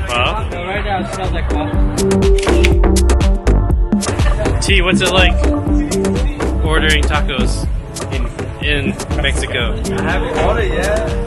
Huh? No, right now it smells like coffee. T, what's it like ordering tacos in Mexico? I haven't ordered yet.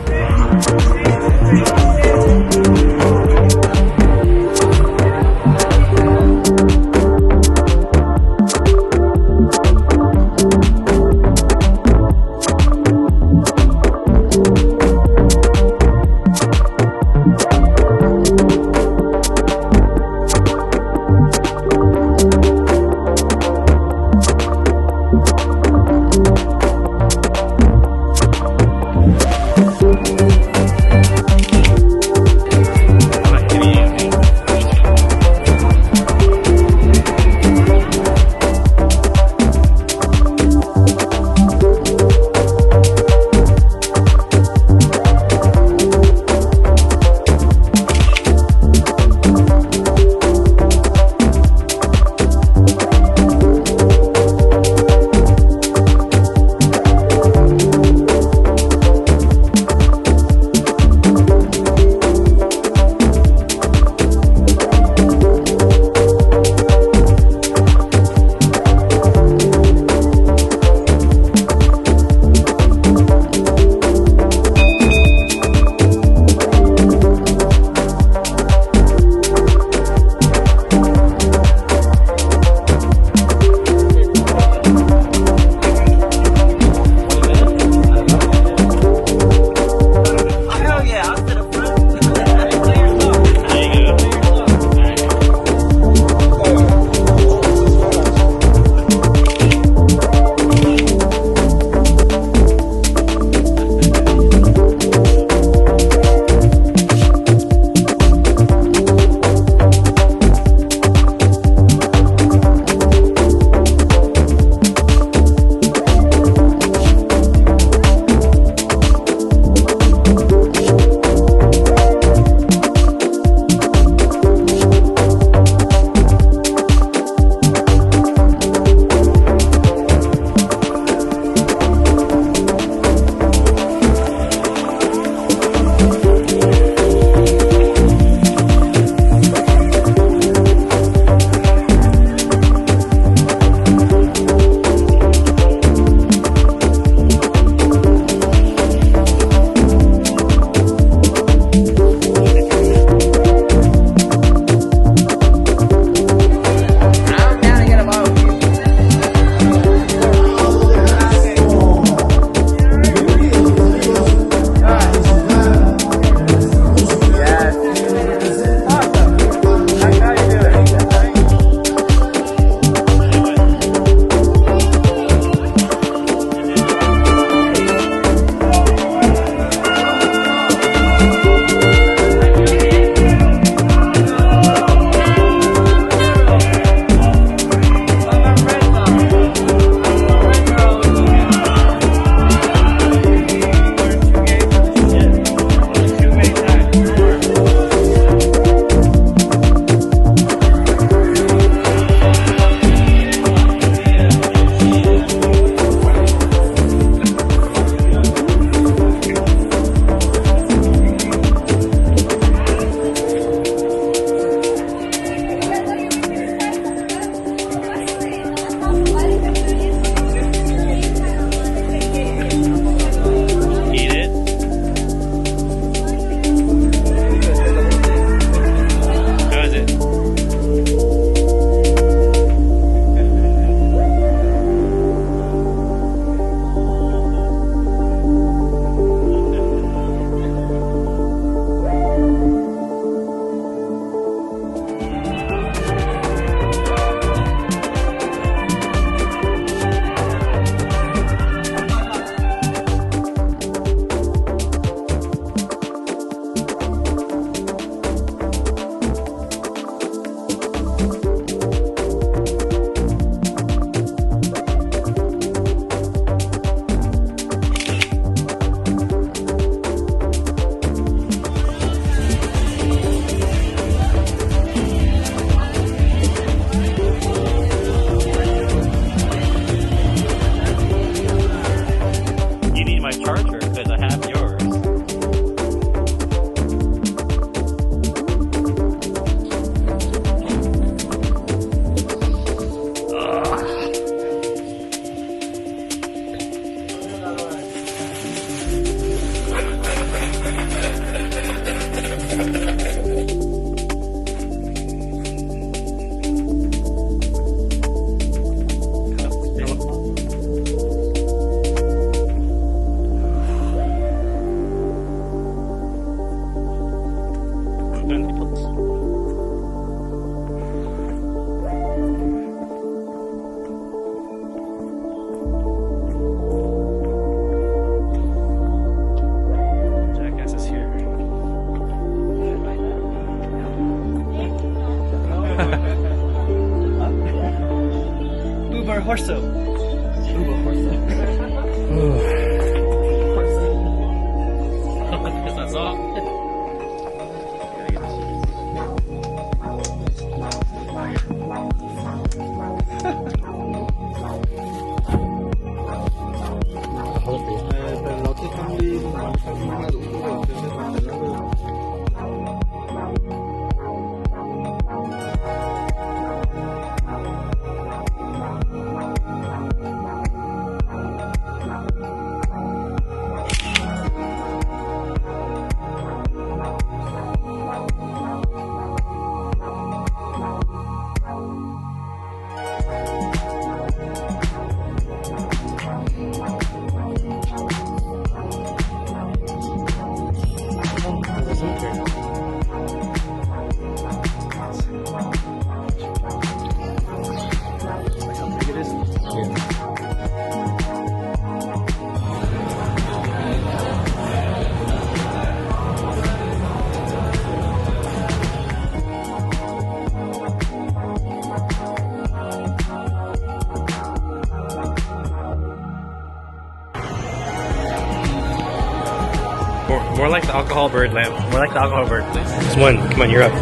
More like the alcohol bird, lamb. More like the alcohol bird. This one. Come on, you're up.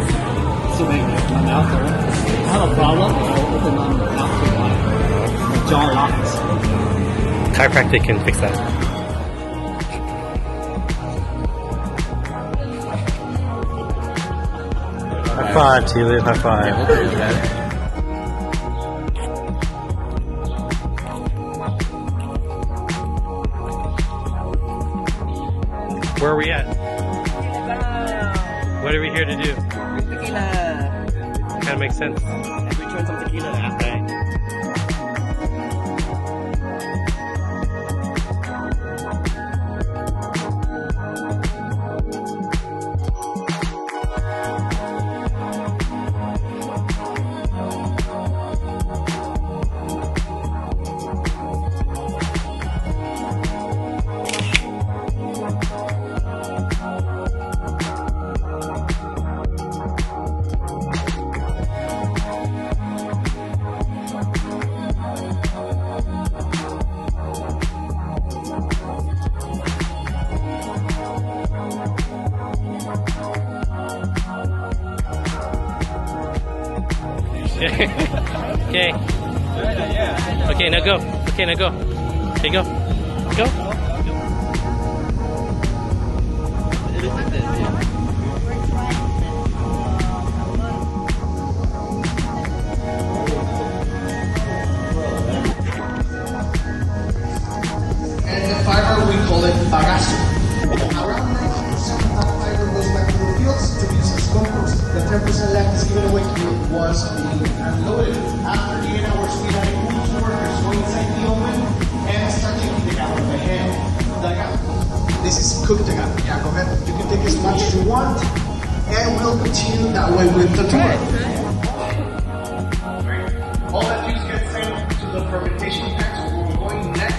So wait, my mouth open. I have a problem. I'll open my mouth too wide. My jaw locks. Chiropractic can fix that. High five, T-Live. High five. Where are we at? What are we here to do? Tequila. Kind of makes sense. And we tried some tequila last night. Okay. Okay, now go. Okay, now go. Okay, go. Go. And the fiber, we call it bagazo. Around 90% of that fiber goes back to the fields to be used as compost. The 10% left is given away to once being unloaded. After 8 hours, we had a group of workers go inside the oven and start taking the agave by hand. The agave, this is cooked agave. Yeah, go ahead. You can take as much as you want, and we'll continue that way with the tour. All that juice gets sent to the fermentation tanks where we're going next.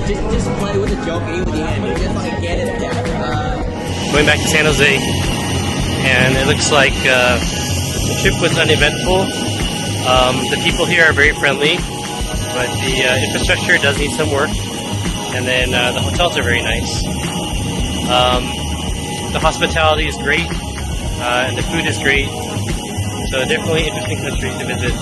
Just play with the joke with the hand. You just like get it there. Going back to San Jose, and it looks like the trip was uneventful. The people here are very friendly, but the infrastructure does need some work. And then the hotels are very nice. The hospitality is great, and the food is great. So definitely interesting country to visit.